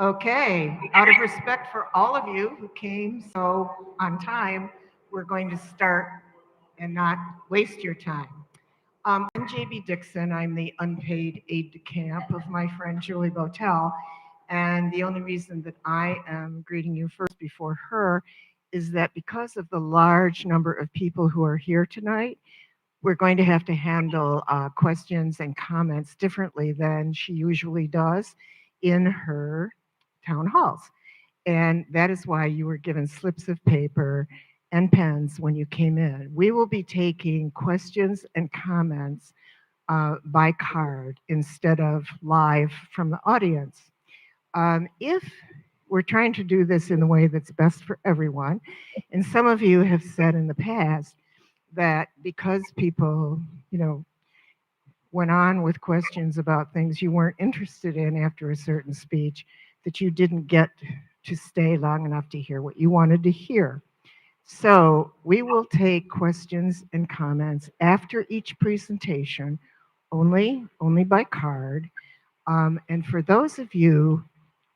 Okay, out of respect for all of you who came so on time, we're going to start and not waste your time. I'm JB Dixon. I'm the unpaid aide de camp of my friend Julie Botel. And the only reason that I am greeting you first before her is that because of the large number of people who are here tonight, we're going to have to handle questions and comments differently than she usually does in her town halls. And that is why you were given slips of paper and pens when you came in. We will be taking questions and comments by card instead of live from the audience. If we're trying to do this in a way that's best for everyone, and some of you have said in the past that because people, you know, went on with questions about things you weren't interested in after a certain speech, that you didn't get to stay long enough to hear what you wanted to hear. So we will take questions and comments after each presentation, only by card. And for those of you,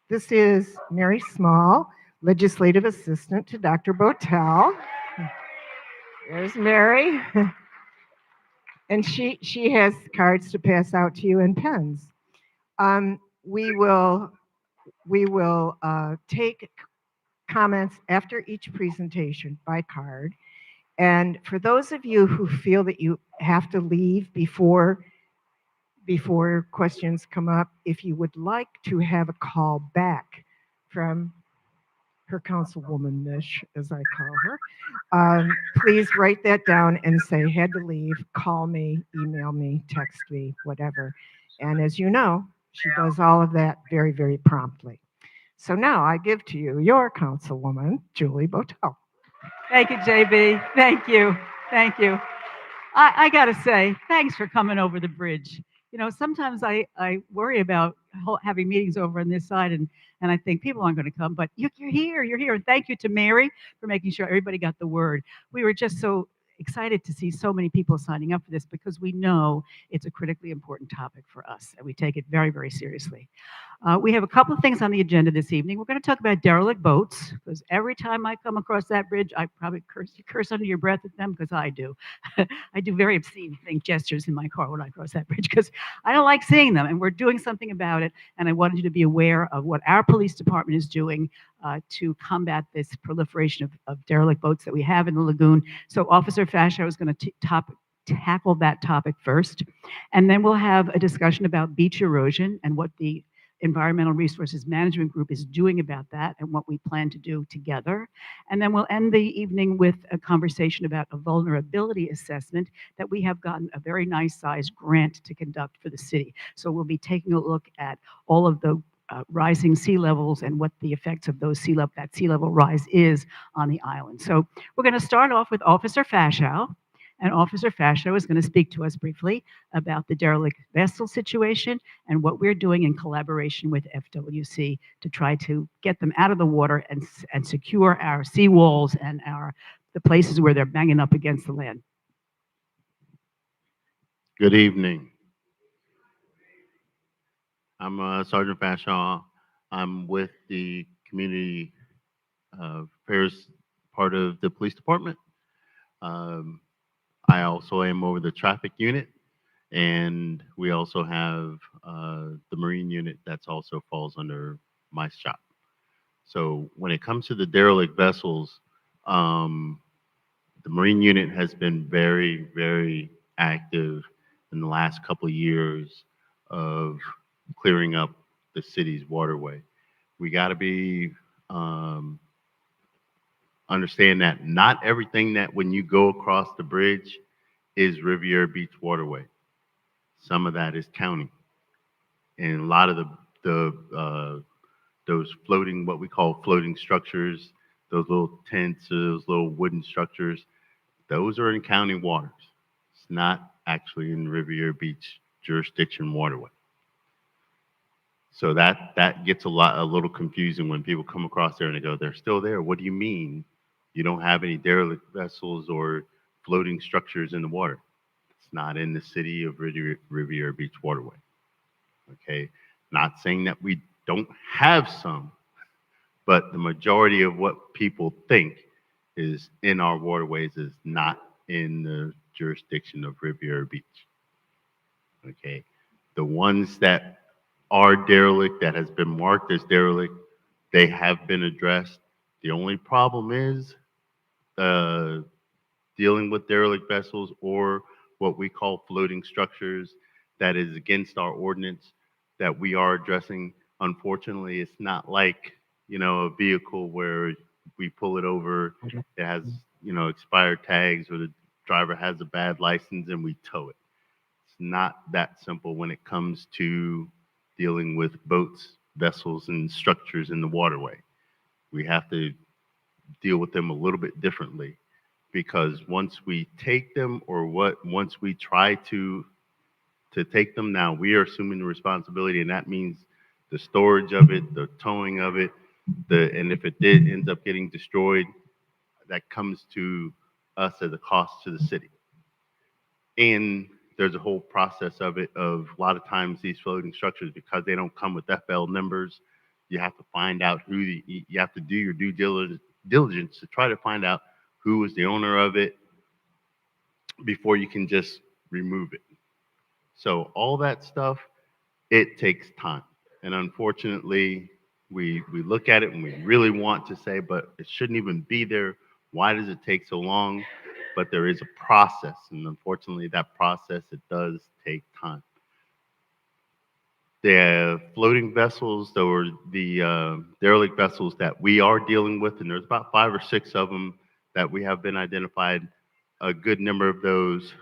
this is Mary Small, legislative assistant to Dr. Botel. There's Mary. And she has cards to pass out to you and pens. We will take comments after each presentation by card. And for those of you who feel that you have to leave before questions come up, if you would like to have a call back from her councilwoman Mish, as I call her, please write that down and say, had to leave, call me, email me, text me, whatever. And as you know, she does all of that very, very promptly. So now I give to you your councilwoman, Julie Botel. Thank you, JB. Thank you. Thank you. I got to say, thanks for coming over the bridge. You know, sometimes I worry about having meetings over on this side, and I think people aren't going to come, but you're here. You're here. And thank you to Mary for making sure everybody got the word. We were just so excited to see so many people signing up for this because we know it's a critically important topic for us, and we take it very, very seriously. We have a couple of things on the agenda this evening. We're going to talk about derelict boats because every time I come across that bridge, I probably curse under your breath at them because I do. I do very obscene gestures in my car when I cross that bridge because I don't like seeing them, and we're doing something about it. And I wanted you to be aware of what our police department is doing to combat this proliferation of derelict boats that we have in the lagoon. So Officer Fascio is going to tackle that topic first, and then we'll have a discussion about beach erosion and what the Environmental Resources Management Group is doing about that and what we plan to do together. And then we'll end the evening with a conversation about a vulnerability assessment that we have gotten a very nice sized grant to conduct for the city. So we'll be taking a look at all of the rising sea levels and what the effects of that sea level rise is on the island. So we're going to start off with Officer Fascio. And Officer Fascio is going to speak to us briefly about the derelict vessel situation and what we're doing in collaboration with FWC to try to get them out of the water and secure our seawalls and the places where they're banging up against the land. Good evening. I'm Sergeant Fashaw. I'm with the community affairs part of the police department. Um, I also am over the traffic unit, and we also have the marine unit that's also falls under my shop. So when it comes to the derelict vessels, um, the marine unit has been very, very active in the last couple of years of clearing up the city's waterway. We got to be um, understand that not everything that when you go across the bridge is Riviera Beach waterway. Some of that is county, and a lot of the those floating, what we call floating structures, those little tents, those little wooden structures, those are in county waters. It's not actually in Riviera Beach jurisdiction waterway. So that gets a little confusing when people come across there and they go, they're still there. What do you mean you don't have any derelict vessels or floating structures in the water? It's not in the city of Riviera Beach waterway. Okay, not saying that we don't have some, but the majority of what people think is in our waterways is not in the jurisdiction of Riviera Beach. Okay. The ones that are derelict, that has been marked as derelict, they have been addressed. The only problem is uh, dealing with derelict vessels or what we call floating structures that is against our ordinance that we are addressing. Unfortunately, it's not like, a vehicle where we pull it over, it has, expired tags or the driver has a bad license and we tow it. It's not that simple when it comes to dealing with boats, vessels, and structures in the waterway. We have to deal with them a little bit differently because once we take them once we try to take them now, we are assuming the responsibility, and that means the storage of it, the towing of it, and if it did ends up getting destroyed, that comes to us as a cost to the city. And there's a whole process of it of a lot of times these floating structures, because they don't come with FL numbers, you have to find out you have to do your due diligence to try to find out who is the owner of it before you can just remove it. So all that stuff, it takes time. And unfortunately, we look at it and we really want to say, but it shouldn't even be there. Why does it take so long? But there is a process, and unfortunately, that process, it does take time. The floating vessels, or the derelict vessels that we are dealing with, and there's about 5 or 6 of them that we have been identified. A good number of those,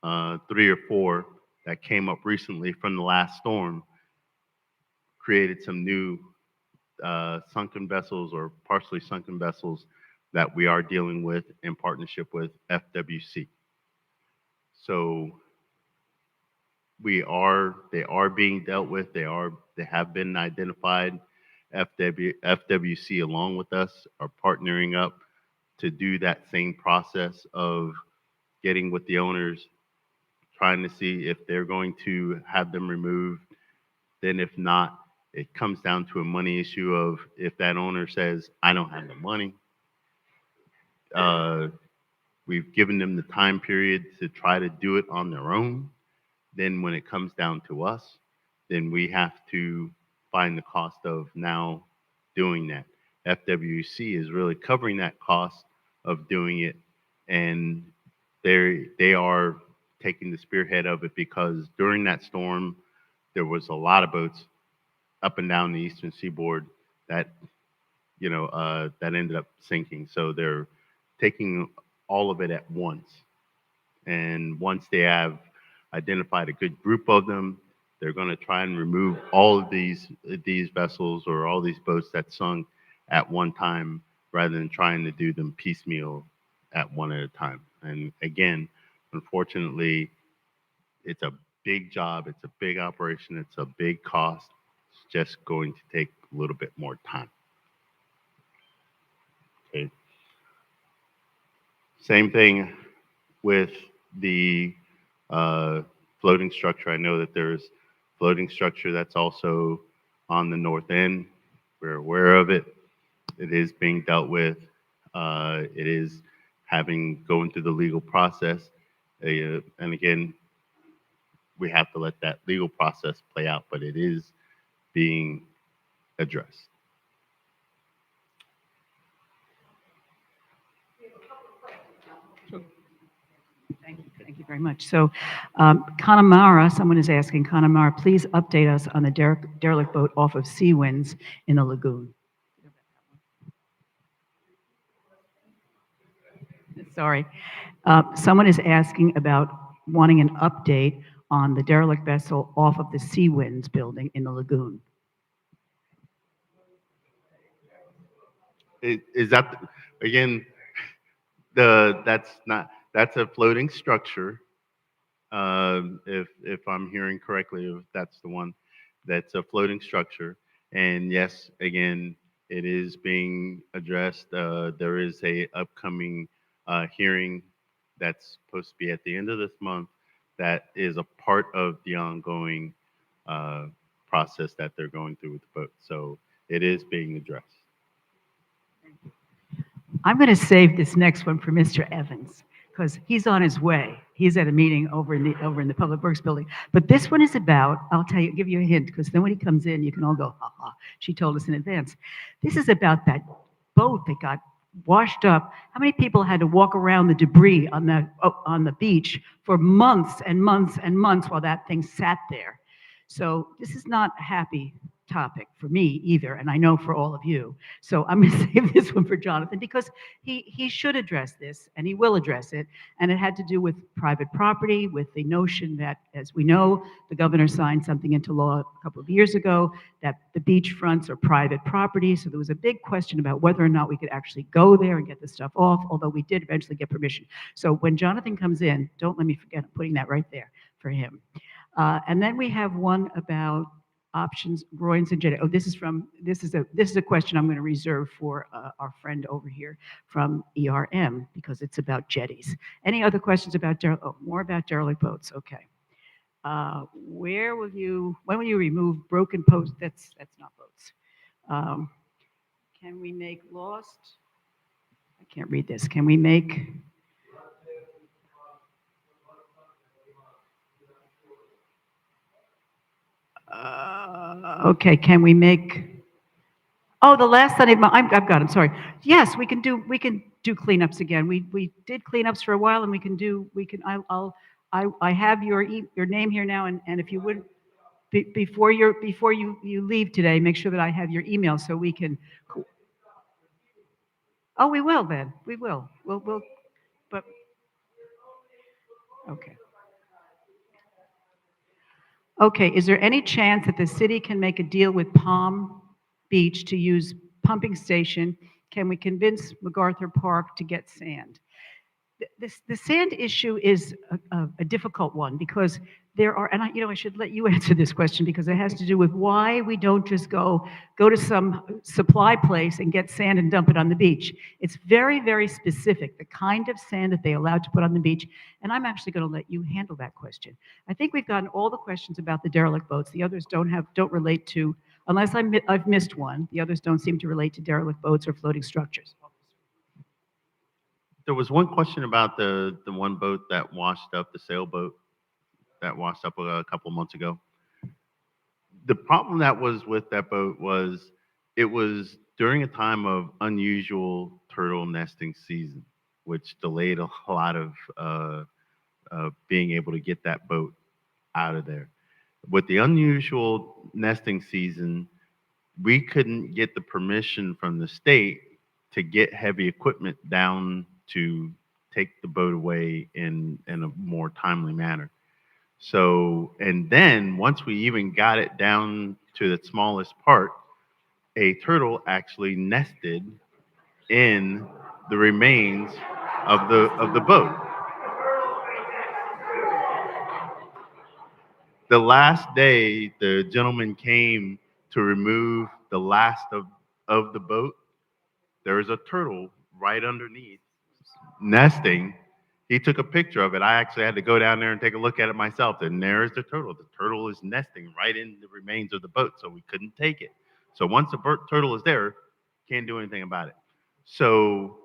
3 or 4 that came up recently from the last storm, created some new sunken vessels or partially sunken vessels that we are dealing with in partnership with FWC. So they are being dealt with. They have been identified. FWC along with us are partnering up to do that same process of getting with the owners, trying to see if they're going to have them removed. Then if not, it comes down to a money issue of if that owner says, I don't have the money, uh, we've given them the time period to try to do it on their own. Then when it comes down to us, then we have to find the cost of now doing that. FWC is really covering that cost of doing it, and they are taking the spearhead of it because during that storm, there was a lot of boats up and down the eastern seaboard that that ended up sinking. So they're taking all of it at once. And once they have identified a good group of them, they're going to try and remove all of these vessels or all these boats that sunk at one time, rather than trying to do them piecemeal at one at a time. And again, unfortunately, it's a big job, it's a big operation, it's a big cost. It's just going to take a little bit more time. Okay. Same thing with the uh, floating structure. I know that there's floating structure that's also on the north end. We're aware of it. It is being dealt with. It is going through the legal process. And again, we have to let that legal process play out, but it is being addressed. Thank you very much. So, Connemara, someone is asking, Connemara, please update us on the derelict boat off of Seawinds in the lagoon. Sorry. Someone is asking about wanting an update on the derelict vessel off of the Seawinds building in the lagoon. Is that, again, that's a floating structure. If I'm hearing correctly, if that's the one, that's a floating structure. And yes, again, it is being addressed. There is a upcoming hearing that's supposed to be at the end of this month. That is a part of the ongoing uh, process that they're going through with the boat. So it is being addressed. I'm going to save this next one for Mr. Evans because he's on his way. He's at a meeting over in the Public Works building. But this one is about, I'll tell you, give you a hint, because then when he comes in, you can all go, ha ha, she told us in advance. This is about that boat that got washed up. How many people had to walk around the debris on the beach for months and months and months while that thing sat there? So this is not a happy topic for me either, and I know for all of you. So I'm going to save this one for Jonathan because he should address this, and he will address it. And it had to do with private property, with the notion that, as we know, the governor signed something into law a couple of years ago that the beachfronts are private property. So there was a big question about whether or not we could actually go there and get the stuff off, although we did eventually get permission. So when Jonathan comes in, don't let me forget putting that right there for him. And then we have one about options, groins and jetty. Oh, this is a question I'm going to reserve for our friend over here from ERM because it's about jetties. Any other questions about more about derelict boats? Okay. When will you remove broken posts? That's not boats. Can we make lost? I can't read this. Can we make? Okay, can we make? Oh, the last Sunday, I've got. I'm sorry. Yes, we can do cleanups again. We did cleanups for a while, and we can. I have your name here now, and if you would, before you leave today, make sure that I have your email so we can. Oh, we will then. We will. We'll. But okay. Okay, is there any chance that the city can make a deal with Palm Beach to use pumping station? Can we convince MacArthur Park to get sand? The sand issue is a difficult one because there are, and I should let you answer this question because it has to do with why we don't just go to some supply place and get sand and dump it on the beach. It's very, very specific, the kind of sand that they allowed to put on the beach, and I'm actually going to let you handle that question. I think we've gotten all the questions about the derelict boats. The others don't relate to, unless I've missed one, the others don't seem to relate to derelict boats or floating structures. There was one question about the one boat that washed up, the sailboat that washed up a couple of months ago. The problem that was with that boat was it was during a time of unusual turtle nesting season, which delayed a lot of being able to get that boat out of there. With the unusual nesting season, we couldn't get the permission from the state to get heavy equipment down to take the boat away in a more timely manner. So, and then once we even got it down to the smallest part, a turtle actually nested in the remains of the boat. The last day the gentleman came to remove the last of the boat, there was a turtle right underneath nesting. He took a picture of it. I actually had to go down there and take a look at it myself. And there's the turtle. The turtle is nesting right in the remains of the boat, so we couldn't take it. So once the turtle is there, can't do anything about it. So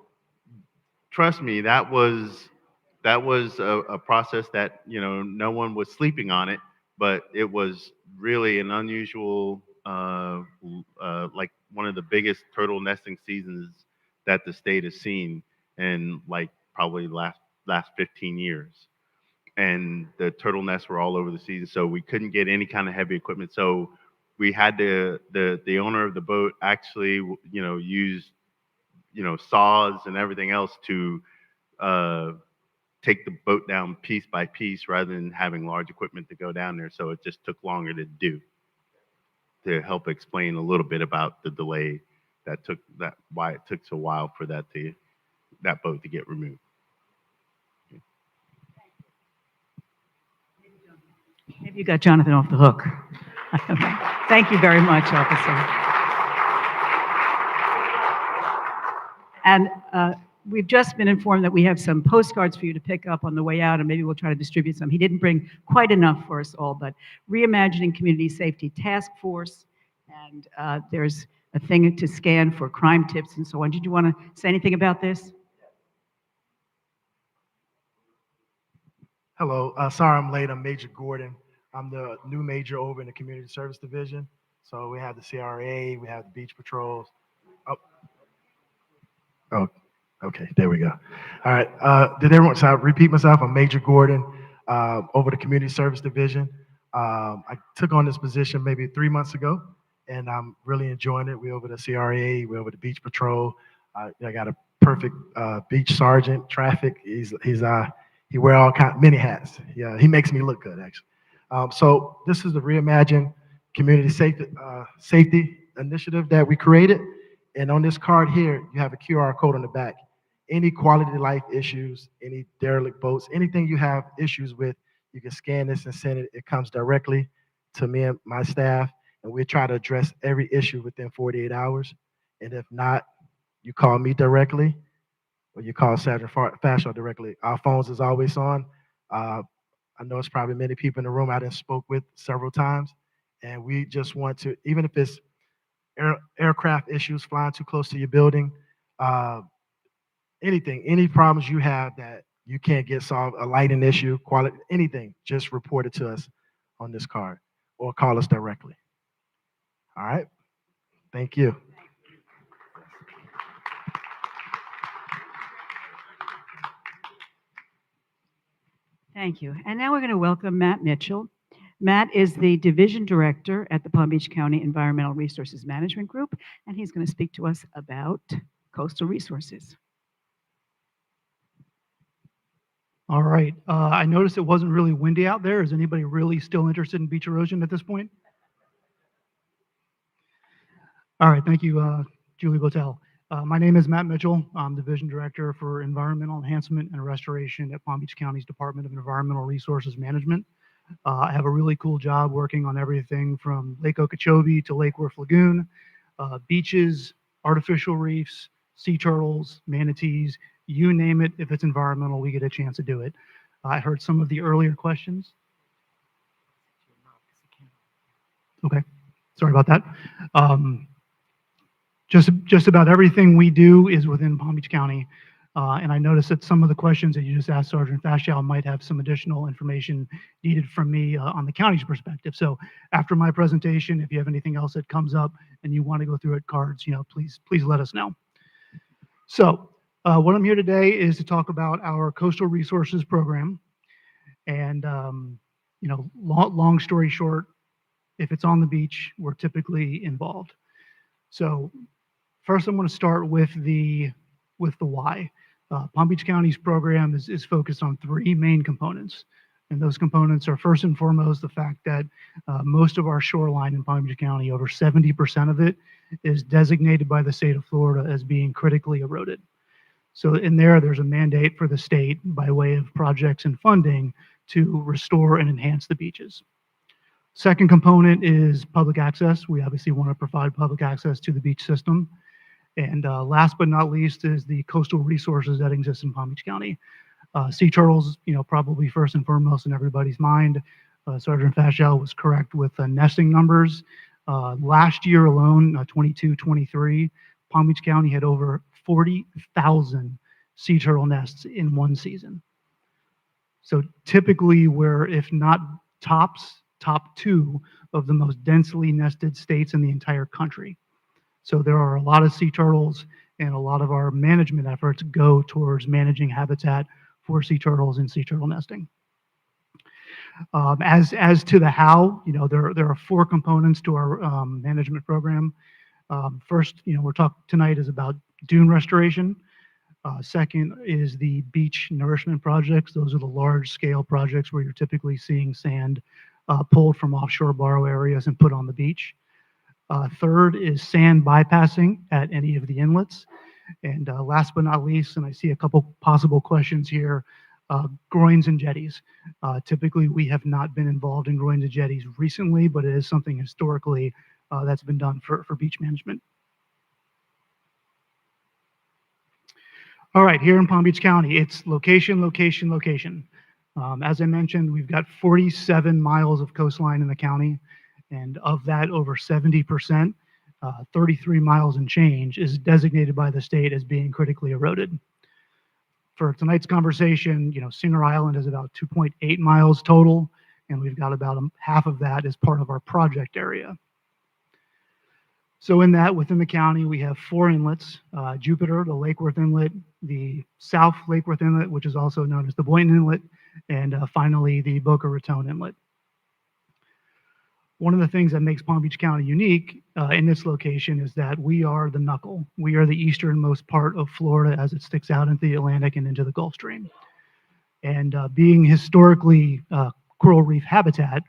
trust me, that was a process that no one was sleeping on it, but it was really an unusual, like one of the biggest turtle nesting seasons that the state has seen in like probably last 15 years. And the turtle nests were all over the season, so we couldn't get any kind of heavy equipment. So we had the owner of the boat actually use saws and everything else to take the boat down piece by piece rather than having large equipment to go down there. So it just took longer to do. To help explain a little bit about the delay why it took so while for that boat to get removed. Maybe you got Jonathan off the hook. Thank you very much, officer. And we've just been informed that we have some postcards for you to pick up on the way out, and maybe we'll try to distribute some. He didn't bring quite enough for us all, but Reimagining Community Safety Task Force, and there's a thing to scan for crime tips and so on. Did you want to say anything about this? Hello, sorry I'm late. I'm Major Gordon. I'm the new major over in the Community Service Division. So we have the CRA, we have the beach patrols. Oh, oh, okay, there we go. All right, did everyone, so I repeat myself, I'm Major Gordon, over the Community Service Division. I took on this position maybe 3 months ago, and I'm really enjoying it. We over the CRA, we over the beach patrol. I got a perfect beach sergeant, traffic. He wear all many hats. Yeah, he makes me look good actually. So this is the Reimagine Community Safety Initiative that we created. And on this card here, you have a QR code on the back. Any quality of life issues, any derelict boats, anything you have issues with, you can scan this and send it. It comes directly to me and my staff, and we try to address every issue within 48 hours. And if not, you call me directly, or you call Sergeant Fashaw directly. Our phones is always on. I know it's probably many people in the room I done spoke with several times, and we just want to, even if it's aircraft issues, flying too close to your building, anything, any problems you have that you can't get solved, a lighting issue, quality, anything, just report it to us on this card or call us directly. All right, thank you. Thank you. And now we're going to welcome Matt Mitchell. Matt is the Division Director at the Palm Beach County Environmental Resources Management Group, and he's going to speak to us about coastal resources. All right. I noticed it wasn't really windy out there. Is anybody really still interested in beach erosion at this point? All right. Thank you, Julie Botel. My name is Matt Mitchell. I'm Division Director for Environmental Enhancement and Restoration at Palm Beach County's Department of Environmental Resources Management. I have a really cool job working on everything from Lake Okeechobee to Lake Worth Lagoon, beaches, artificial reefs, sea turtles, manatees, you name it. If it's environmental, we get a chance to do it. I heard some of the earlier questions. Okay, sorry about that. Just about everything we do is within Palm Beach County. And I noticed that some of the questions that you just asked Sergeant Fashow might have some additional information needed from me on the county's perspective. So after my presentation, if you have anything else that comes up and you want to go through it cards, please let us know. So what I'm here today is to talk about our coastal resources program. And long story short, if it's on the beach, we're typically involved. So first, I'm going to start with the why. Palm Beach County's program is focused on three main components. And those components are first and foremost the fact that most of our shoreline in Palm Beach County, over 70% of it, is designated by the state of Florida as being critically eroded. So in there's a mandate for the state by way of projects and funding to restore and enhance the beaches. Second component is public access. We obviously want to provide public access to the beach system. And last but not least is the coastal resources that exist in Palm Beach County. Sea turtles, probably first and foremost in everybody's mind. Sergeant Fashow was correct with the nesting numbers. Last year alone, 22-23, Palm Beach County had over 40,000 sea turtle nests in one season. So typically we're, if not top two of the most densely nested states in the entire country. So there are a lot of sea turtles, and a lot of our management efforts go towards managing habitat for sea turtles and sea turtle nesting. As to the how, there are four components to our management program. First, we're talking tonight is about dune restoration. Second is the beach nourishment projects. Those are the large scale projects where you're typically seeing sand pulled from offshore borrow areas and put on the beach. Third is sand bypassing at any of the inlets. And last but not least, and I see a couple possible questions here, groins and jetties. Typically, we have not been involved in groins and jetties recently, but it is something historically that's been done for beach management. All right, here in Palm Beach County, it's location, location, location. As I mentioned, we've got 47 miles of coastline in the county, and of that, over 70%, 33 miles and change, is designated by the state as being critically eroded. For tonight's conversation, Singer Island is about 2.8 miles total, and we've got about half of that as part of our project area. So in that, within the county, we have 4 inlets, Jupiter, the Lake Worth Inlet, the South Lake Worth Inlet, which is also known as the Boynton Inlet, and finally, the Boca Raton Inlet. One of the things that makes Palm Beach County unique in this location is that we are the knuckle. We are the easternmost part of Florida as it sticks out into the Atlantic and into the Gulf Stream. And being historically coral reef habitat,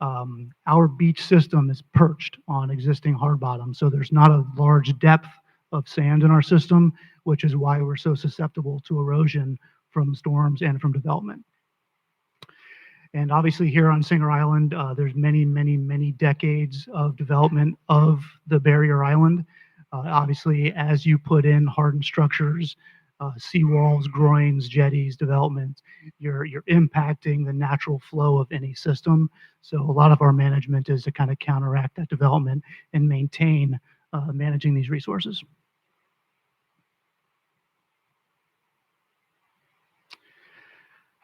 our beach system is perched on existing hard bottom. So there's not a large depth of sand in our system, which is why we're so susceptible to erosion from storms and from development. And obviously here on Singer Island, there's many, many, many decades of development of the barrier island. Obviously, as you put in hardened structures, seawalls, groins, jetties, development, you're impacting the natural flow of any system. So a lot of our management is to kind of counteract that development and maintain managing these resources.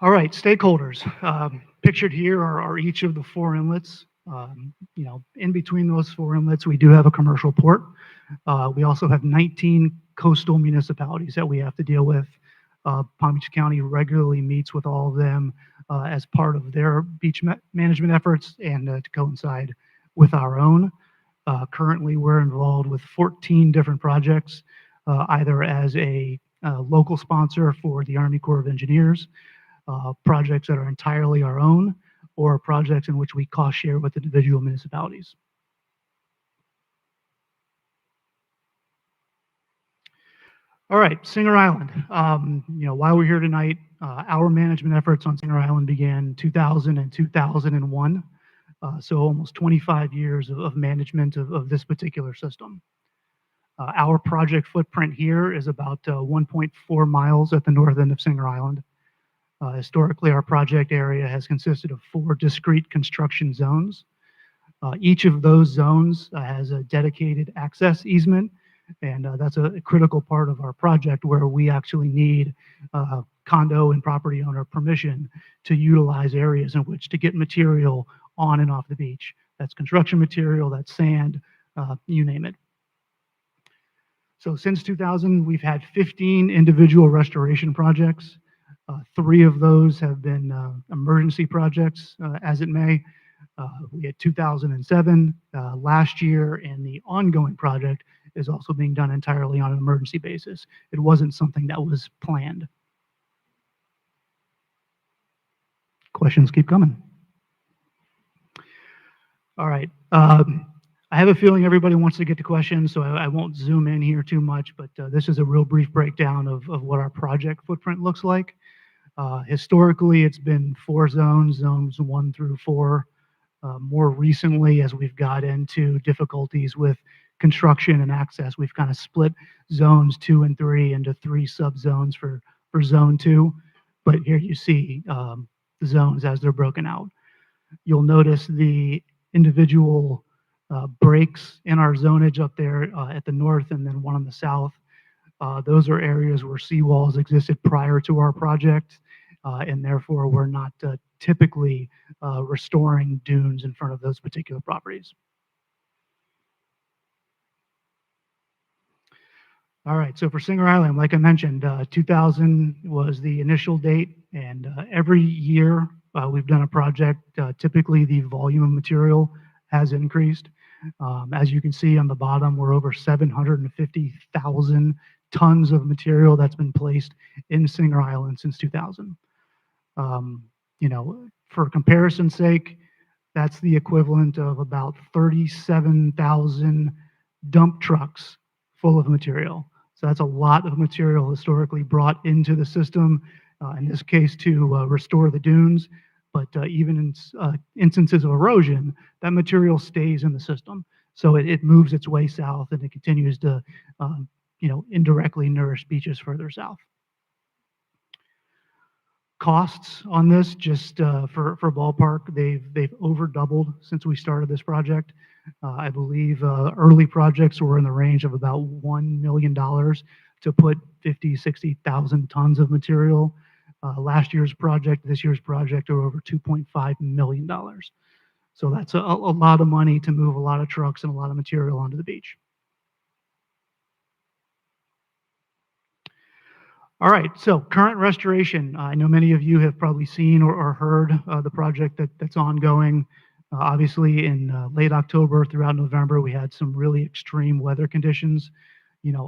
All right, stakeholders. Pictured here are each of the 4 inlets. In between those 4 inlets, we do have a commercial port. We also have 19 coastal municipalities that we have to deal with. Palm Beach County regularly meets with all of them as part of their beach management efforts and to coincide with our own. Currently, we're involved with 14 different projects, either as a local sponsor for the Army Corps of Engineers, projects that are entirely our own, or projects in which we cost share with individual municipalities. All right, Singer Island. While we're here tonight, our management efforts on Singer Island began 2000 and 2001. So almost 25 years of management of this particular system. Our project footprint here is about 1.4 miles at the north end of Singer Island. Historically, our project area has consisted of 4 discrete construction zones. Each of those zones has a dedicated access easement, and that's a critical part of our project where we actually need condo and property owner permission to utilize areas in which to get material on and off the beach. That's construction material, that's sand, you name it. So since 2000, we've had 15 individual restoration projects. 3 of those have been emergency projects, as it may. We had 2007 last year, and the ongoing project is also being done entirely on an emergency basis. It wasn't something that was planned. Questions keep coming. All right. I have a feeling everybody wants to get to questions, so I won't zoom in here too much, but this is a real brief breakdown of what our project footprint looks like. Historically, it's been 4 zones, zones 1 through 4. More recently, as we've got into difficulties with construction and access, we've kind of split zones 2 and 3 into 3 subzones for zone 2. But here you see the zones as they're broken out. You'll notice the individual breaks in our zonage up there at the north and then one on the south. Those are areas where seawalls existed prior to our project, and therefore we're not typically restoring dunes in front of those particular properties. All right, so for Singer Island, like I mentioned, 2000 was the initial date, and every year we've done a project. Typically, the volume of material has increased. As you can see on the bottom, we're over 750,000 tons of material that's been placed in Singer Island since 2000. For comparison's sake, that's the equivalent of about 37,000 dump trucks full of material. So that's a lot of material historically brought into the system, in this case to restore the dunes. But even in instances of erosion, that material stays in the system. So it moves its way south and it continues to indirectly nourish beaches further south. Costs on this, just for ballpark, they've over doubled since we started this project. I believe early projects were in the range of about $1 million to put 50, 60,000 tons of material. Last year's project, this year's project are over $2.5 million. So that's a lot of money to move a lot of trucks and a lot of material onto the beach. All right, so current restoration. I know many of you have probably seen or heard the project that's ongoing. Obviously, in late October throughout November, we had some really extreme weather conditions.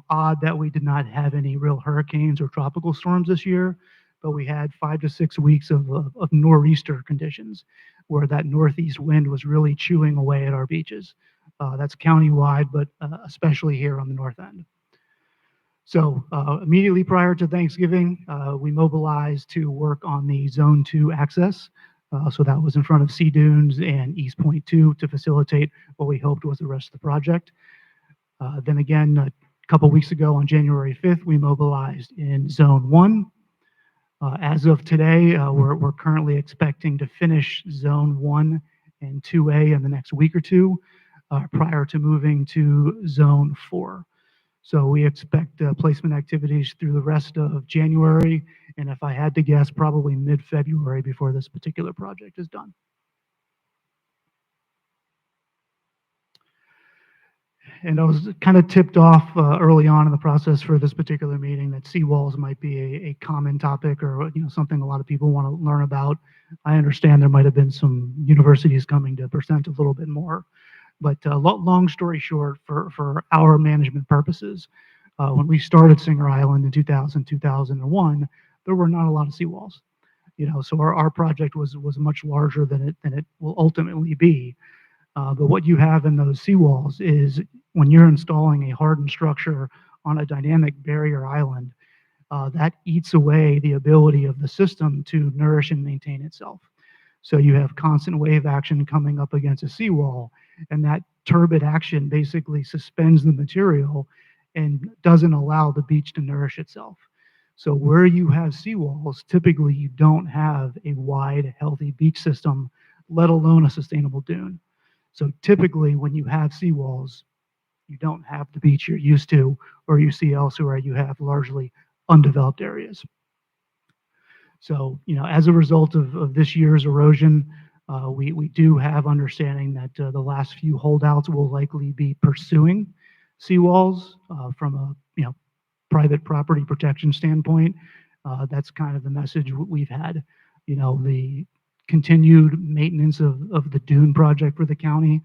Odd that we did not have any real hurricanes or tropical storms this year, but we had 5 to 6 weeks of nor'easter conditions where that northeast wind was really chewing away at our beaches. That's countywide, but especially here on the north end. So immediately prior to Thanksgiving, we mobilized to work on the Zone 2 access. So that was in front of Sea Dunes and East Point 2 to facilitate what we hoped was the rest of the project. Then again, a couple weeks ago on January 5th, we mobilized in Zone 1. As of today, we're currently expecting to finish Zone 1 and 2A in the next week or two prior to moving to Zone 4. So we expect placement activities through the rest of January, and if I had to guess, probably mid-February before this particular project is done. And I was kind of tipped off early on in the process for this particular meeting that seawalls might be a common topic or something a lot of people want to learn about. I understand there might have been some universities coming to present a little bit more. But long story short, for our management purposes, when we started Singer Island in 2000, 2001, there were not a lot of seawalls. So our project was much larger than it will ultimately be. But what you have in those seawalls is when you're installing a hardened structure on a dynamic barrier island, that eats away the ability of the system to nourish and maintain itself. So you have constant wave action coming up against a seawall, and that turbid action basically suspends the material and doesn't allow the beach to nourish itself. So where you have seawalls, typically you don't have a wide, healthy beach system, let alone a sustainable dune. So typically when you have seawalls, you don't have the beach you're used to, or you see elsewhere you have largely undeveloped areas. So, as a result of this year's erosion, we do have understanding that the last few holdouts will likely be pursuing seawalls from a private property protection standpoint. That's kind of the message we've had. The continued maintenance of the dune project for the county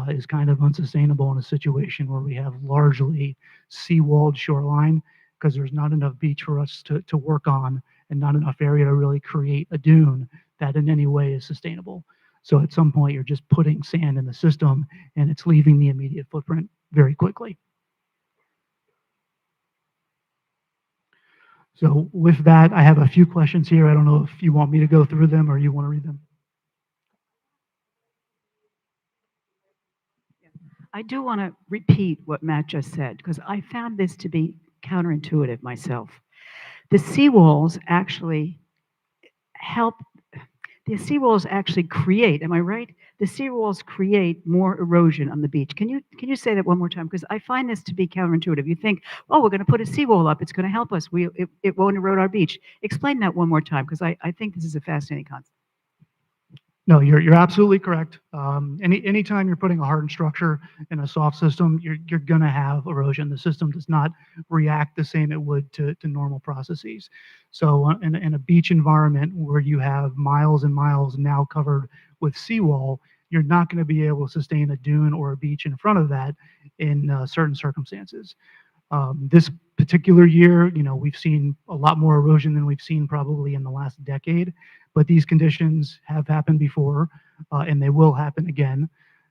is kind of unsustainable in a situation where we have largely seawalled shoreline because there's not enough beach for us to work on and not enough area to really create a dune that in any way is sustainable. So at some point, you're just putting sand in the system and it's leaving the immediate footprint very quickly. So with that, I have a few questions here. I don't know if you want me to go through them or you want to read them. I do want to repeat what Matt just said because I found this to be counterintuitive myself. The seawalls actually help, the seawalls actually create, am I right? The seawalls create more erosion on the beach. Can you say that one more time? Because I find this to be counterintuitive. You think, oh, we're going to put a seawall up. It's going to help us. It won't erode our beach. Explain that one more time because I think this is a fascinating concept. No, you're absolutely correct. Anytime you're putting a hardened structure in a soft system, you're going to have erosion. The system does not react the same it would to normal processes. So in a beach environment where you have miles and miles now covered with seawall, you're not going to be able to sustain a dune or a beach in front of that in certain circumstances. This particular year, we've seen a lot more erosion than we've seen probably in the last decade, but these conditions have happened before, and they will happen again.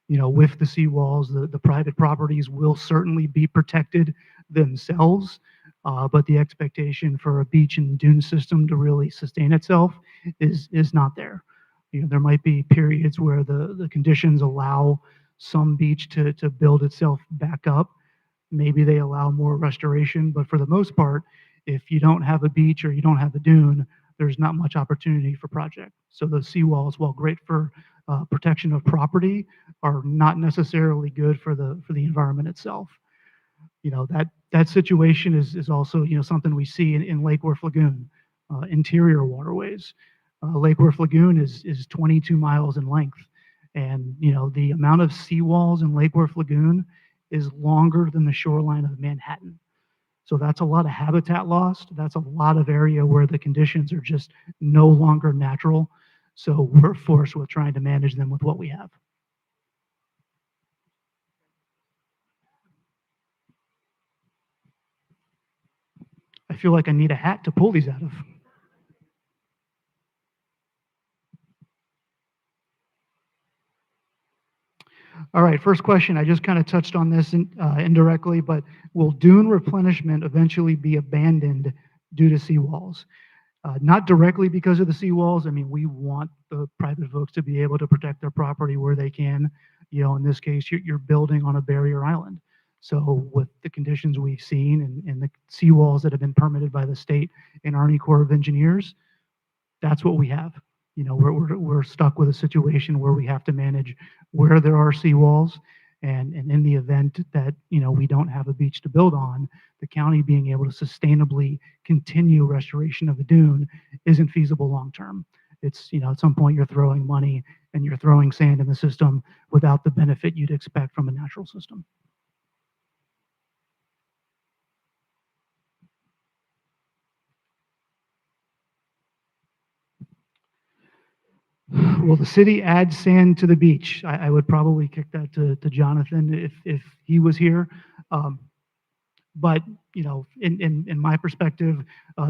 With the seawalls, the private properties will certainly be protected themselves, but the expectation for a beach and dune system to really sustain itself is not there. There might be periods where the conditions allow some beach to build itself back up, maybe they allow more restoration, but for the most part, if you don't have a beach or you don't have a dune, there's not much opportunity for project. So those seawalls, while great for protection of property, are not necessarily good for the environment itself. That situation is also something we see in Lake Worth Lagoon, interior waterways. Lake Worth Lagoon is 22 miles in length, and the amount of seawalls in Lake Worth Lagoon is longer than the shoreline of Manhattan. So that's a lot of habitat lost. That's a lot of area where the conditions are just no longer natural. So we're forced with trying to manage them with what we have. I feel like I need a hat to pull these out of. All right, first question. I just kind of touched on this indirectly, but will dune replenishment eventually be abandoned due to seawalls? Not directly because of the seawalls. I mean, we want the private folks to be able to protect their property where they can. In this case, you're building on a barrier island. So with the conditions we've seen and the seawalls that have been permitted by the state and Army Corps of Engineers, that's what we have. We're stuck with a situation where we have to manage where there are seawalls, and in the event that we don't have a beach to build on, the county being able to sustainably continue restoration of a dune isn't feasible long term. It's at some point you're throwing money and you're throwing sand in the system without the benefit you'd expect from a natural system. Will the city add sand to the beach? I would probably kick that to Jonathan if he was here. But in my perspective,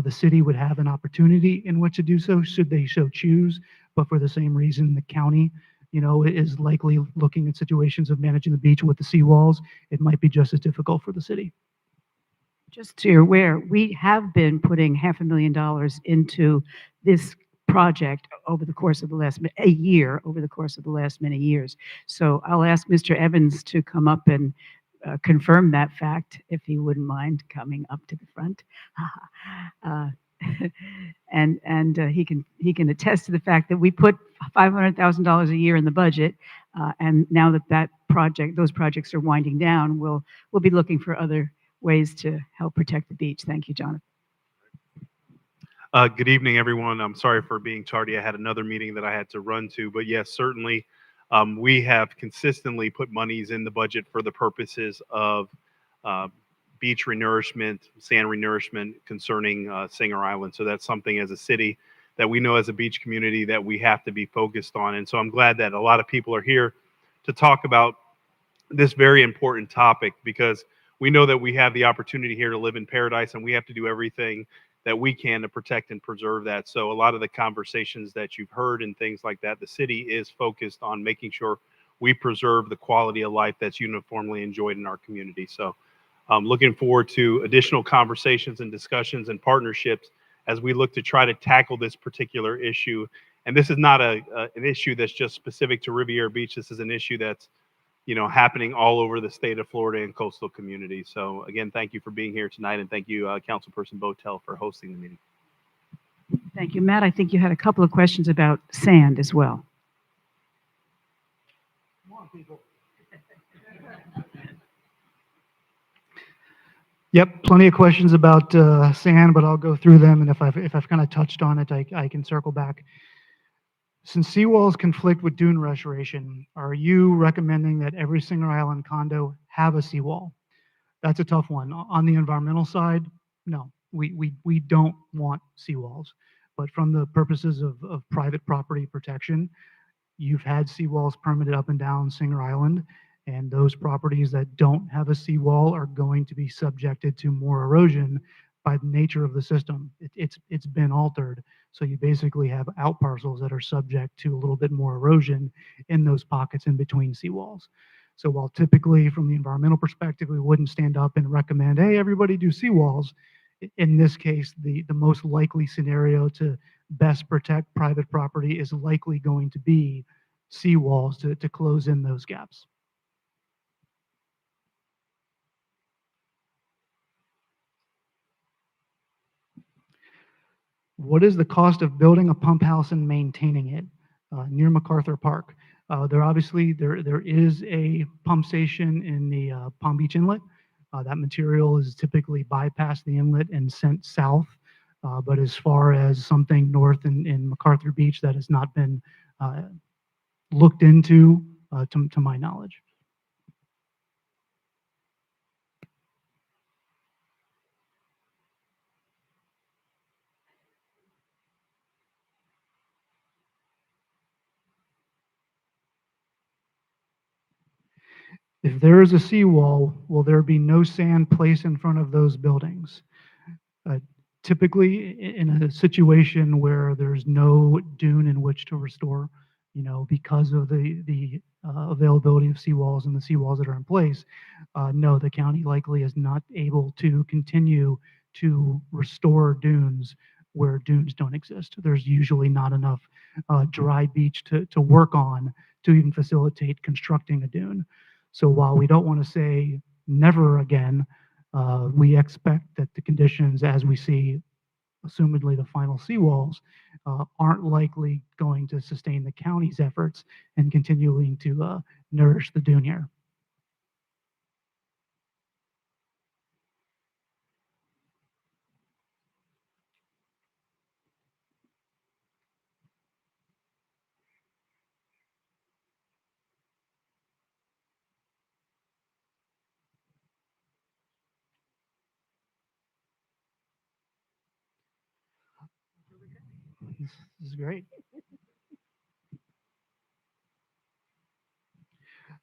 the city would have an opportunity in which to do so, should they so choose. But for the same reason, the county, is likely looking at situations of managing the beach with the seawalls. It might be just as difficult for the city. Just so you're aware, we have been putting $500,000 into this project over the course of the last many years. So I'll ask Mr. Evans to come up and confirm that fact, if he wouldn't mind coming up to the front. And he can attest to the fact that we put $500,000 a year in the budget, and now that those projects are winding down, we'll be looking for other ways to help protect the beach. Thank you, Jonathan. Good evening, everyone. I'm sorry for being tardy. I had another meeting that I had to run to, but yes, certainly we have consistently put monies in the budget for the purposes of beach renourishment, sand renourishment concerning Singer Island. So that's something as a city that we know as a beach community that we have to be focused on. And so I'm glad that a lot of people are here to talk about this very important topic, because we know that we have the opportunity here to live in paradise, and we have to do everything that we can to protect and preserve that. So a lot of the conversations that you've heard and things like that, the city is focused on making sure we preserve the quality of life that's uniformly enjoyed in our community. So I'm looking forward to additional conversations and discussions and partnerships as we look to try to tackle this particular issue. And this is not an issue that's just specific to Riviera Beach. This is an issue that's happening all over the state of Florida and coastal communities. So again, thank you for being here tonight, and thank you, Councilperson Botel, for hosting the meeting. Thank you, Matt. I think you had a couple of questions about sand as well. Come on, people. Yep, plenty of questions about sand, but I'll go through them, and if I've kind of touched on it, I can circle back. Since seawalls conflict with dune restoration, are you recommending that every Singer Island condo have a seawall? That's a tough one. On the environmental side, no, we don't want seawalls. But from the purposes of private property protection, you've had seawalls permitted up and down Singer Island, and those properties that don't have a seawall are going to be subjected to more erosion by the nature of the system. It's been altered. So you basically have out parcels that are subject to a little bit more erosion in those pockets in between seawalls. So while typically from the environmental perspective, we wouldn't stand up and recommend, hey, everybody do seawalls, in this case, the most likely scenario to best protect private property is likely going to be seawalls to close in those gaps. What is the cost of building a pump house and maintaining it near MacArthur Park? There is a pump station in the Palm Beach Inlet. That material is typically bypassed the inlet and sent south. But as far as something north in MacArthur Beach, that has not been looked into to my knowledge. If there is a seawall, will there be no sand placed in front of those buildings? Uh, Typically, in a situation where there's no dune in which to restore, because of the availability of seawalls and the seawalls that are in place, no, the county likely is not able to continue to restore dunes where dunes don't exist. There's usually not enough dry beach to work on to even facilitate constructing a dune. So while we don't want to say never again, we expect that the conditions as we see, assumedly the final seawalls, aren't likely going to sustain the county's efforts in continuing to nourish the dune here. This is great.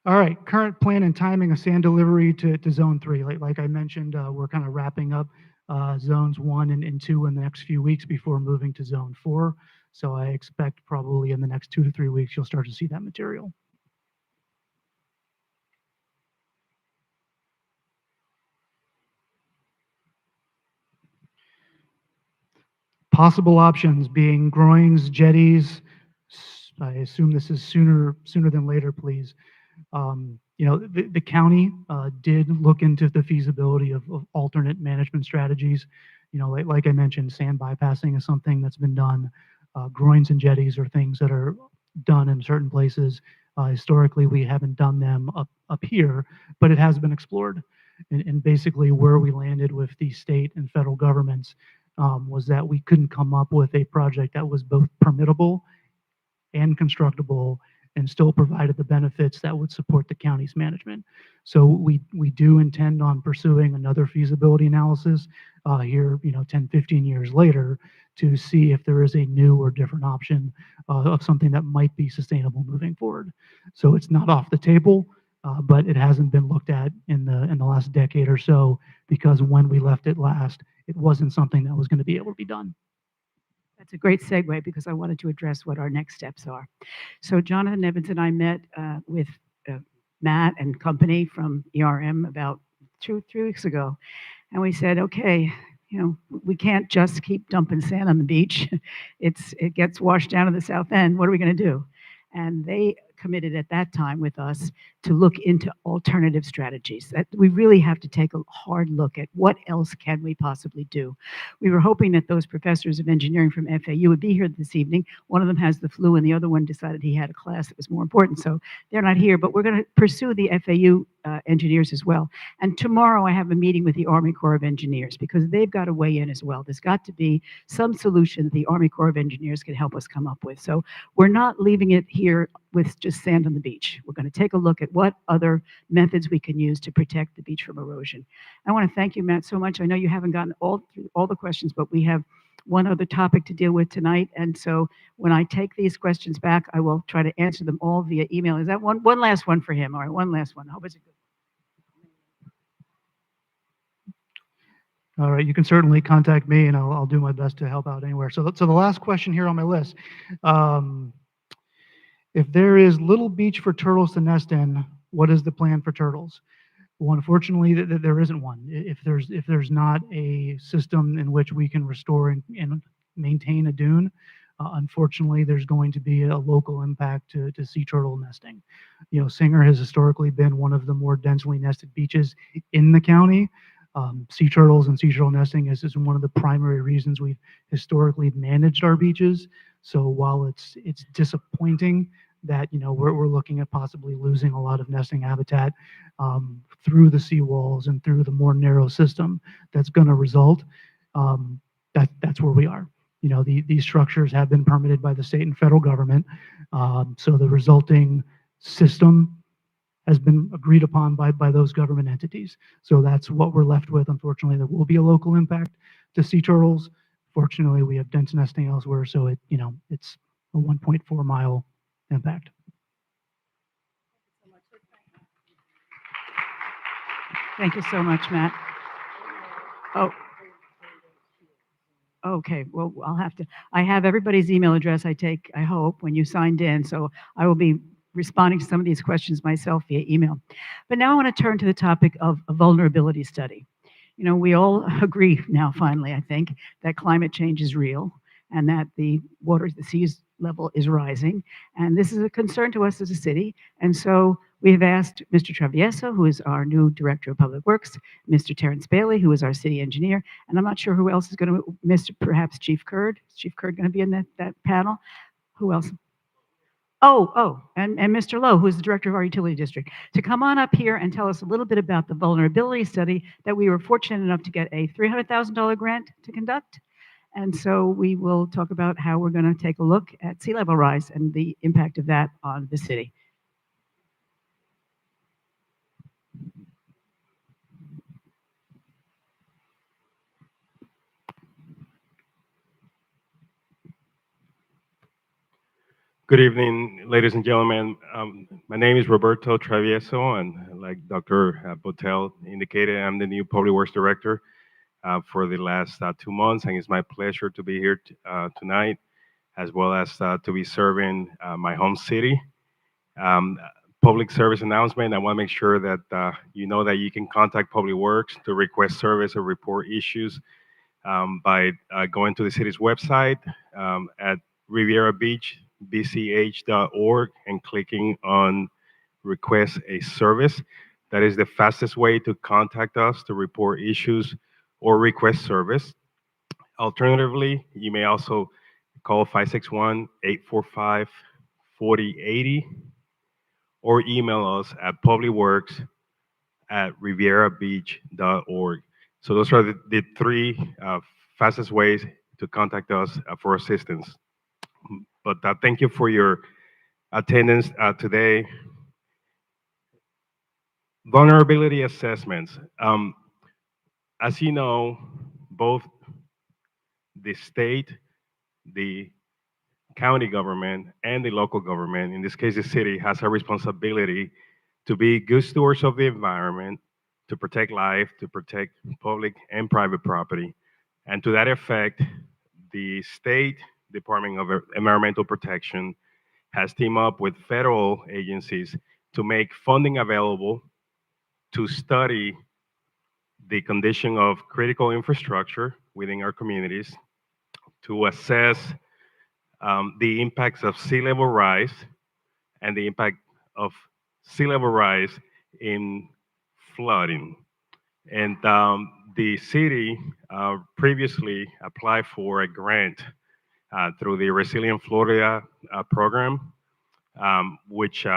All right, current plan and timing of sand delivery to Zone 3. Like I mentioned, we're kind of wrapping up Zones 1 and 2 in the next few weeks before moving to Zone 4. So I expect probably in the next 2 to 3 weeks, you'll start to see that material. Possible options being groins, jetties. I assume this is sooner than later, please. The county did look into the feasibility of alternate management strategies. Like I mentioned, sand bypassing is something that's been done. Groins and jetties are things that are done in certain places. Historically, we haven't done them up here, but it has been explored. And basically, where we landed with the state and federal governments was that we couldn't come up with a project that was both permittable and constructible and still provided the benefits that would support the county's management. So we do intend on pursuing another feasibility analysis here, 10, 15 years later to see if there is a new or different option of something that might be sustainable moving forward. So it's not off the table, but it hasn't been looked at in the last decade or so because when we left it last, it wasn't something that was going to be able to be done. That's a great segue because I wanted to address what our next steps are. So Jonathan Evans and I met with Matt and company from ERM about 3 weeks ago. And we said, okay, we can't just keep dumping sand on the beach. It gets washed down to the south end. What are we going to do? And they committed at that time with us to look into alternative strategies. That we really have to take a hard look at what else can we possibly do. We were hoping that those professors of engineering from FAU would be here this evening. One of them has the flu and the other one decided he had a class that was more important, so they're not here, but we're going to pursue the FAU engineers as well. And tomorrow I have a meeting with the Army Corps of Engineers because they've got to weigh in as well. There's got to be some solution that the Army Corps of Engineers can help us come up with. So we're not leaving it here with just sand on the beach. We're going to take a look at what other methods we can use to protect the beach from erosion. I want to thank you, Matt, so much. I know you haven't gotten all the questions, but we have one other topic to deal with tonight. And so when I take these questions back, I will try to answer them all via email. Is that one last one for him? All right, one last one. I hope it's a good. All right, you can certainly contact me and I'll do my best to help out anywhere. So the last question here on my list. If there is little beach for turtles to nest in, what is the plan for turtles? Well, unfortunately, there isn't one. If there's not a system in which we can restore and maintain a dune, unfortunately, there's going to be a local impact to sea turtle nesting. Singer has historically been one of the more densely nested beaches in the county. Sea turtles and sea turtle nesting is one of the primary reasons we've historically managed our beaches. So while it's disappointing that we're looking at possibly losing a lot of nesting habitat through the seawalls and through the more narrow system that's going to result, that's where we are. These structures have been permitted by the state and federal government, so the resulting system has been agreed upon by those government entities. So that's what we're left with. Unfortunately, there will be a local impact to sea turtles. Fortunately, we have dense nesting elsewhere, so it's a 1.4-mile impact. Thank you so much, Matt. Oh, okay. Well, I have everybody's email address, I hope, when you signed in. So I will be responding to some of these questions myself via email. But now I want to turn to the topic of a vulnerability study. We all agree now, finally, I think, that climate change is real and that the seas level is rising. And this is a concern to us as a city. And so we have asked Mr. Travieso, who is our new Director of Public Works, Mr. Terrence Bailey, who is our city engineer, and I'm not sure who else is going to, perhaps Chief Curd. Is Chief Curd going to be in that panel? Who else? And Mr. Lowe, who is the director of our utility district, to come on up here and tell us a little bit about the vulnerability study that we were fortunate enough to get a $300,000 grant to conduct. And so we will talk about how we're going to take a look at sea level rise and the impact of that on the city. Good evening, ladies and gentlemen. My name is Roberto Travieso, and like Dr. Botel indicated, I'm the new Public Works Director for the last 2 months, and it's my pleasure to be here tonight, as well as to be serving my home city. Public service announcement, I want to make sure that you know that you can contact Public Works to request service or report issues by going to the city's website at Riviera Beach, bch.org, and clicking on request a service. That is the fastest way to contact us to report issues or request service. Alternatively, you may also call 561-845-4080 or email us at publicworks@rivierabeach.org. So those are the three fastest ways to contact us for assistance. But thank you for your attendance today. Vulnerability assessments. As you know, both the state, the county government, and the local government, in this case the city, has a responsibility to be good stewards of the environment, to protect life, to protect public and private property. And to that effect, the State Department of Environmental Protection has teamed up with federal agencies to make funding available to study the condition of critical infrastructure within our communities, to assess the impacts of sea level rise and the impact of sea level rise in flooding. And the city previously applied for a grant through the Resilient Florida program, which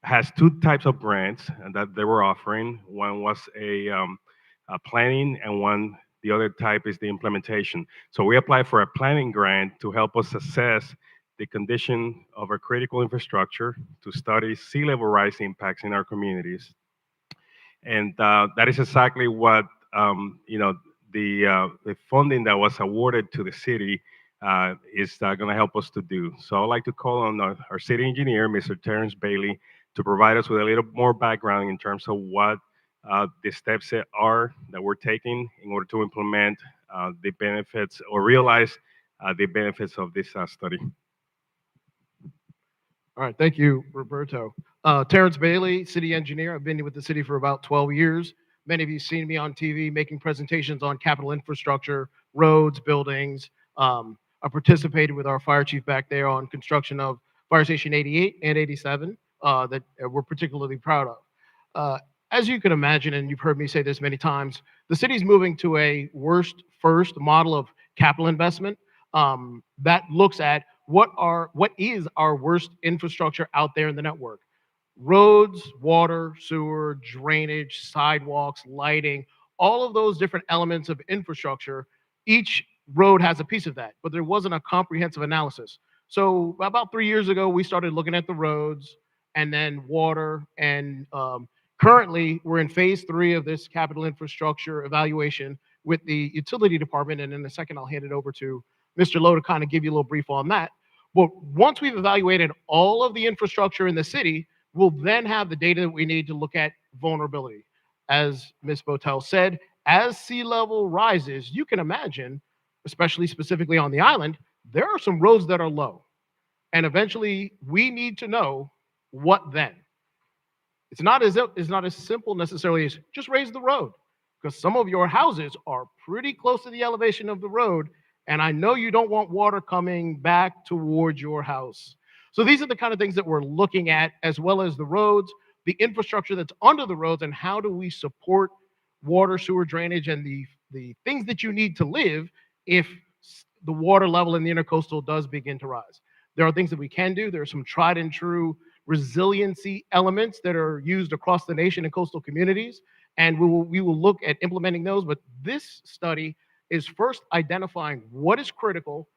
has two types of grants that they were offering. One was a planning, and the other type is the implementation. So we applied for a planning grant to help us assess the condition of our critical infrastructure, to study sea level rise impacts in our communities. And that is exactly what the funding that was awarded to the city is going to help us to do. So I'd like to call on our city engineer, Mr. Terrence Bailey, to provide us with a little more background in terms of what the steps are that we're taking in order to implement the benefits or realize the benefits of this study. All right, thank you, Roberto. Terrence Bailey, city engineer. I've been with the city for about 12 years. Many of you have seen me on TV making presentations on capital infrastructure, roads, buildings. I participated with our fire chief back there on construction of Fire Station 88 and 87 that we're particularly proud of. as you can imagine, and you've heard me say this many times, the city's moving to a worst first model of capital investment that looks at what is our worst infrastructure out there in the network. Roads, water, sewer, drainage, sidewalks, lighting, all of those different elements of infrastructure, each road has a piece of that, but there wasn't a comprehensive analysis. So about 3 years ago, we started looking at the roads and then water. And currently, we're in phase 3 of this capital infrastructure evaluation with the utility department. And in a second, I'll hand it over to Mr. Lowe to kind of give you a little brief on that. But once we've evaluated all of the infrastructure in the city, we'll then have the data that we need to look at vulnerability. As Ms. Botel said, as sea level rises, you can imagine, especially specifically on the island, there are some roads that are low. And eventually we need to know what then. It's not as simple necessarily as just raise the road, because some of your houses are pretty close to the elevation of the road, and I know you don't want water coming back towards your house. So these are the kind of things that we're looking at, as well as the roads, the infrastructure that's under the roads, and how do we support water, sewer, drainage, and the things that you need to live if the water level in the intercoastal does begin to rise. There are things that we can do. There are some tried and true resiliency elements that are used across the nation in coastal communities, and we will look at implementing those. But this study is first identifying what is critical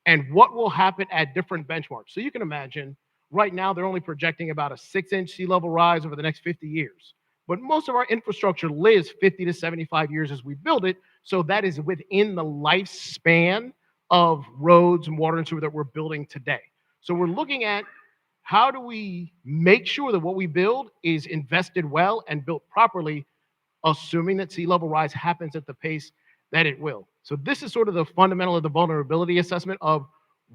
and what will happen at different benchmarks. So you can imagine right now they're only projecting about a 6-inch sea level rise over the next 50 years. But most of our infrastructure lives 50 to 75 years as we build it. So that is within the lifespan of roads and water and sewer that we're building today. So we're looking at how do we make sure that what we build is invested well and built properly, assuming that sea level rise happens at the pace that it will. So this is sort of the fundamental of the vulnerability assessment of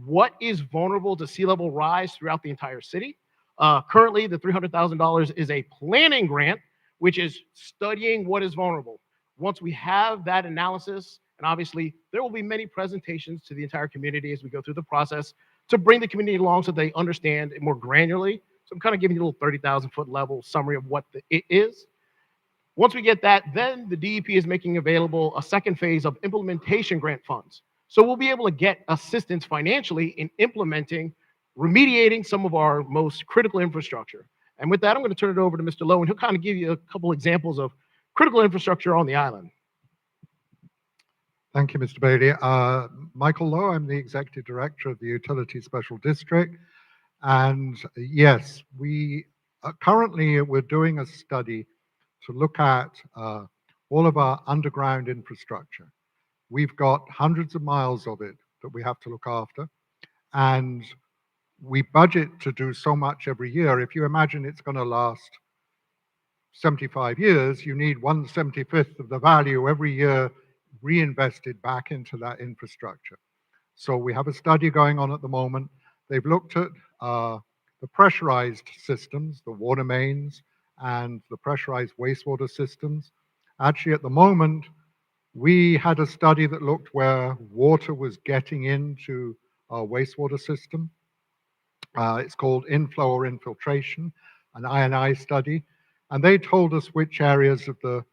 what is vulnerable to sea level rise throughout the entire city. Currently, the $300,000 is a planning grant, which is studying what is vulnerable. Once we have that analysis, and obviously there will be many presentations to the entire community as we go through the process to bring the community along so they understand it more granularly. So I'm kind of giving you a little 30,000 foot level summary of what it is. Once we get that, then the DEP is making available a second phase of implementation grant funds. So we'll be able to get assistance financially in implementing, remediating some of our most critical infrastructure. And with that, I'm going to turn it over to Mr. Lowe, and he'll kind of give you a couple examples of critical infrastructure on the island. Thank you, Mr. Bailey. Michael Lowe, I'm the Executive Director of the Utility Special District. And yes, currently we're doing a study to look at all of our underground infrastructure. We've got hundreds of miles of it that we have to look after. And we budget to do so much every year. If you imagine it's going to last 75 years, you need 1/75 of the value every year reinvested back into that infrastructure. So we have a study going on at the moment. They've looked at the pressurized systems, the water mains, and the pressurized wastewater systems. Actually, at the moment, we had a study that looked where water was getting into our wastewater system. It's called inflow or infiltration, an I&I study. And they told us which areas of the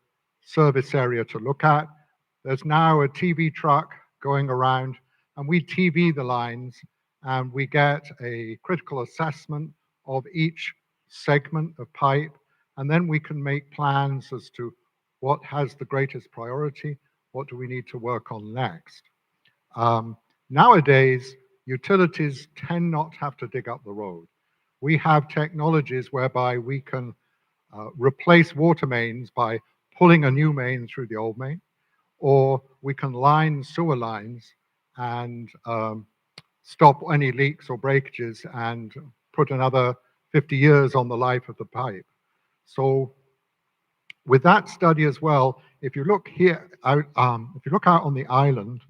service area to look at. There's now a TV truck going around, and we TV the lines, and we get a critical assessment of each segment of pipe, and then we can make plans as to what has the greatest priority, what do we need to work on next. Nowadays, utilities tend not to have to dig up the road. We have technologies whereby we can replace water mains by pulling a new main through the old main, or we can line sewer lines and stop any leaks or breakages and put another 50 years on the life of the pipe. So with that study as well, if you look here, if you look out on the island,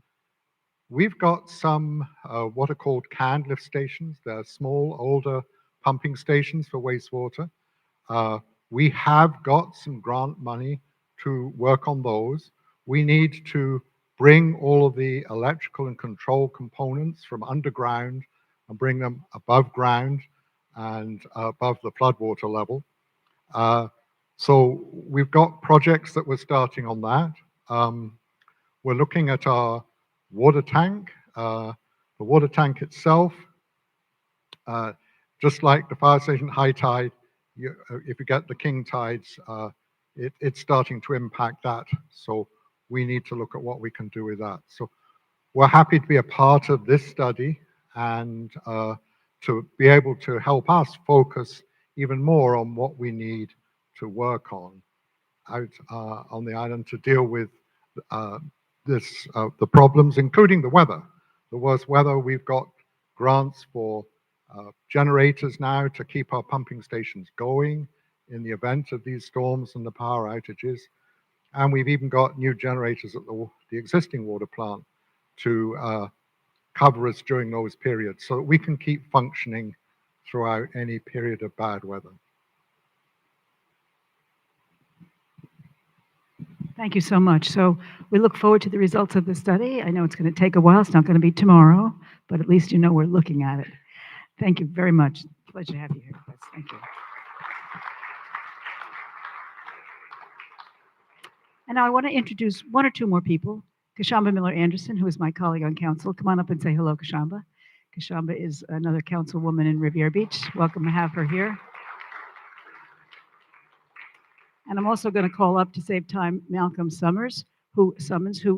we've got some what are called canned lift stations. They're small, older pumping stations for wastewater. We have got some grant money to work on those. We need to bring all of the electrical and control components from underground and bring them above ground and above the floodwater level. So we've got projects that we're starting on that. We're looking at our water tank. The water tank itself, just like the fire station high tide, if you get the king tides, it's starting to impact that. So we need to look at what we can do with that. So we're happy to be a part of this study and to be able to help us focus even more on what we need to work on out on the island to deal with uh, the problems, including the weather. The worst weather, we've got grants for generators now to keep our pumping stations going in the event of these storms and the power outages. And we've even got new generators at the existing water plant to cover us during those periods so that we can keep functioning throughout any period of bad weather. Thank you so much. So we look forward to the results of the study. I know it's going to take a while. It's not going to be tomorrow, but at least you know we're looking at it. Thank you very much. Pleasure to have you here with us. Thank you. And now I want to introduce one or two more people. Kashamba Miller Anderson, who is my colleague on council. Come on up and say hello, Kashamba. Kashamba is another councilwoman in Riviera Beach. Welcome to have her here. And I'm also going to call up to save time Malcolm Summers, who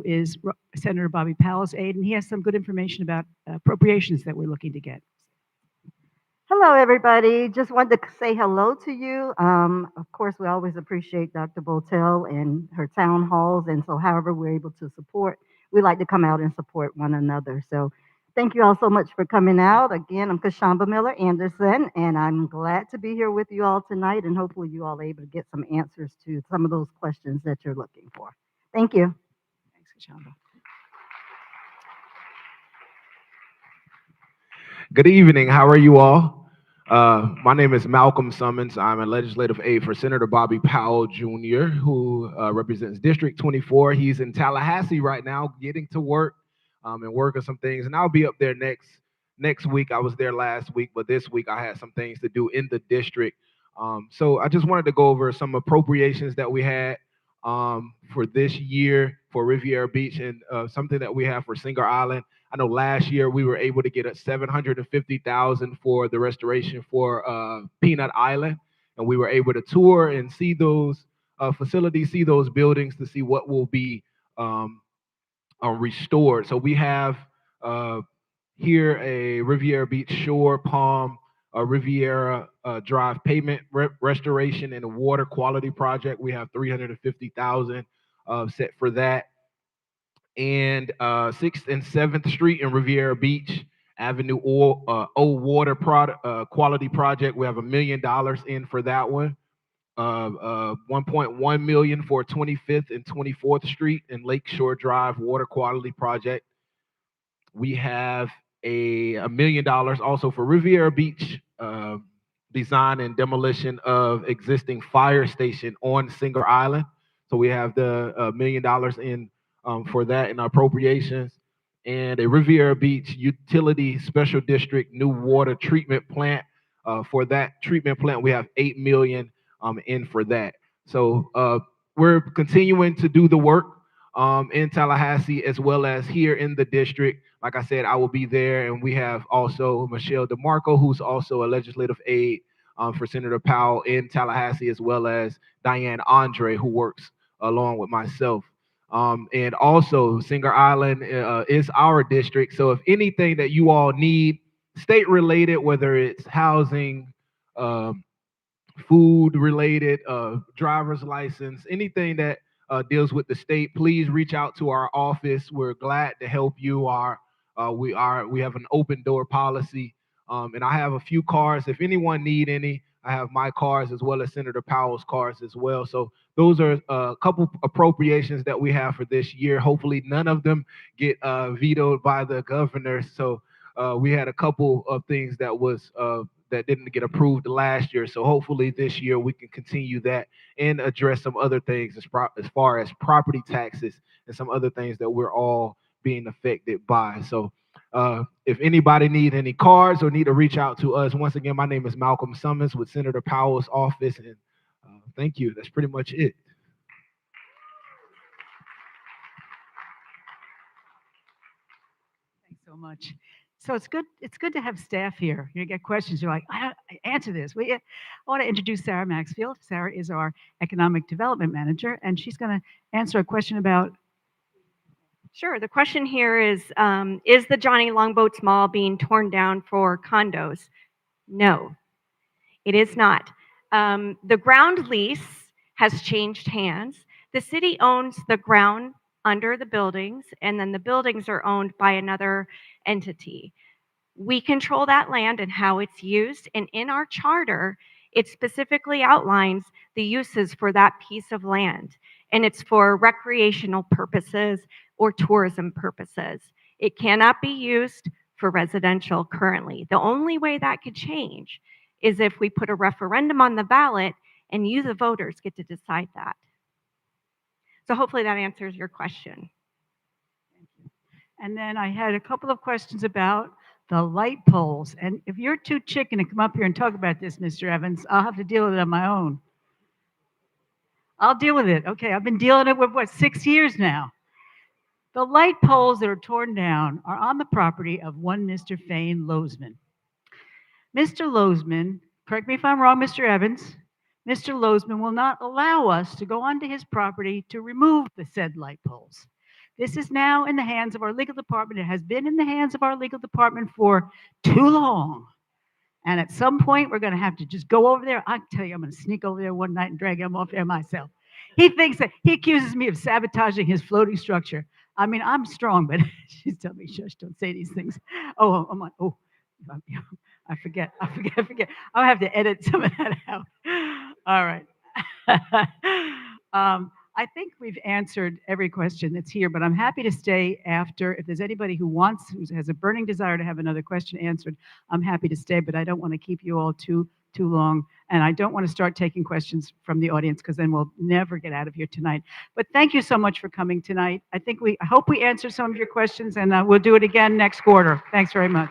is Senator Bobby Powell's aide, and he has some good information about appropriations that we're looking to get. Hello, everybody. Just wanted to say hello to you. Of course, we always appreciate Dr. Botel and her town halls. And so, however, we're able to support, we like to come out and support one another. So, thank you all so much for coming out. Again, I'm Kashamba Miller Anderson, and I'm glad to be here with you all tonight. And hopefully, you all are able to get some answers to some of those questions that you're looking for. Thank you. Thanks, Kashamba. Good evening. How are you all? My name is Malcolm Summons. I'm a legislative aide for Senator Bobby Powell Jr., who represents District 24. He's in Tallahassee right now, getting to work and working some things. And I'll be up there next week. I was there last week, but this week I had some things to do in the district. So I just wanted to go over some appropriations that we had for this year for Riviera Beach and something that we have for Singer Island. I know last year we were able to get a $750,000 for the restoration for Peanut Island, and we were able to tour and see those facilities, see those buildings to see what will be restored. So we have here a Riviera Beach Shore Palm Riviera Drive pavement restoration and a water quality project. We have $350,000 set for that. And 6th and 7th Street in Riviera Beach Avenue Old Water Quality Project. We have $1 million in for that one. 1.1 million for 25th and 24th Street and Lakeshore Drive Water Quality Project. We have $1 million also for Riviera Beach design and demolition of existing fire station on Singer Island. So we have the $1 million in for that in appropriations, and a Riviera Beach Utility Special District new water treatment plant. For that treatment plant, we have $8 million in for that. So we're continuing to do the work in Tallahassee as well as here in the district. Like I said, I will be there, and we have also Michelle DeMarco, who's also a legislative aide for Senator Powell in Tallahassee, as well as Diane Andre, who works along with myself. And also, Singer Island is our district. So if anything that you all need state related, whether it's housing, food related, driver's license, anything that deals with the state, please reach out to our office. We're glad to help you. We have an open door policy, and I have a few cars. If anyone need any, I have my cars as well as Senator Powell's cars as well. So those are a couple appropriations that we have for this year. Hopefully none of them get vetoed by the governor. So we had a couple of things that didn't get approved last year. So hopefully this year we can continue that and address some other things as far as property taxes and some other things that we're all being affected by. So if anybody needs any cards or need to reach out to us, once again, my name is Malcolm Summons with Senator Powell's office, and thank you. That's pretty much it. Thanks so much. So it's good. It's good to have staff here. You get questions. You're like, I answer this. I want to introduce Sarah Maxfield. Sarah is our economic development manager, and she's going to answer a question about. Sure. The question here is the Johnny Longboats Mall being torn down for condos? No, it is not. The ground lease has changed hands. The city owns the ground under the buildings, and then the buildings are owned by another entity. We control that land and how it's used, and in our charter, it specifically outlines the uses for that piece of land, and it's for recreational purposes or tourism purposes. It cannot be used for residential currently. The only way that could change is if we put a referendum on the ballot and you, the voters, get to decide that. So hopefully that answers your question. And then I had a couple of questions about the light poles. And if you're too chicken to come up here and talk about this, Mr. Evans, I'll have to deal with it on my own. I'll deal with it. Okay, I've been dealing with it, what, 6 years now. The light poles that are torn down are on the property of one Mr. Fane Lozman. Mr. Lozman, correct me if I'm wrong, Mr. Evans, Mr. Lozman will not allow us to go onto his property to remove the said light poles. This is now in the hands of our legal department. It has been in the hands of our legal department for too long. And at some point, we're going to have to just go over there. I tell you, I'm going to sneak over there one night and drag him off there myself. He thinks that he accuses me of sabotaging his floating structure. I mean, I'm strong, but she's telling me, shush, don't say these things. Oh, I'm like, oh, I forget. I'll have to edit some of that out. All right. I think we've answered every question that's here, but I'm happy to stay after. If there's anybody who has a burning desire to have another question answered, I'm happy to stay, but I don't want to keep you all too long. And I don't want to start taking questions from the audience because then we'll never get out of here tonight. But thank you so much for coming tonight. I hope we answered some of your questions, and we'll do it again next quarter. Thanks very much.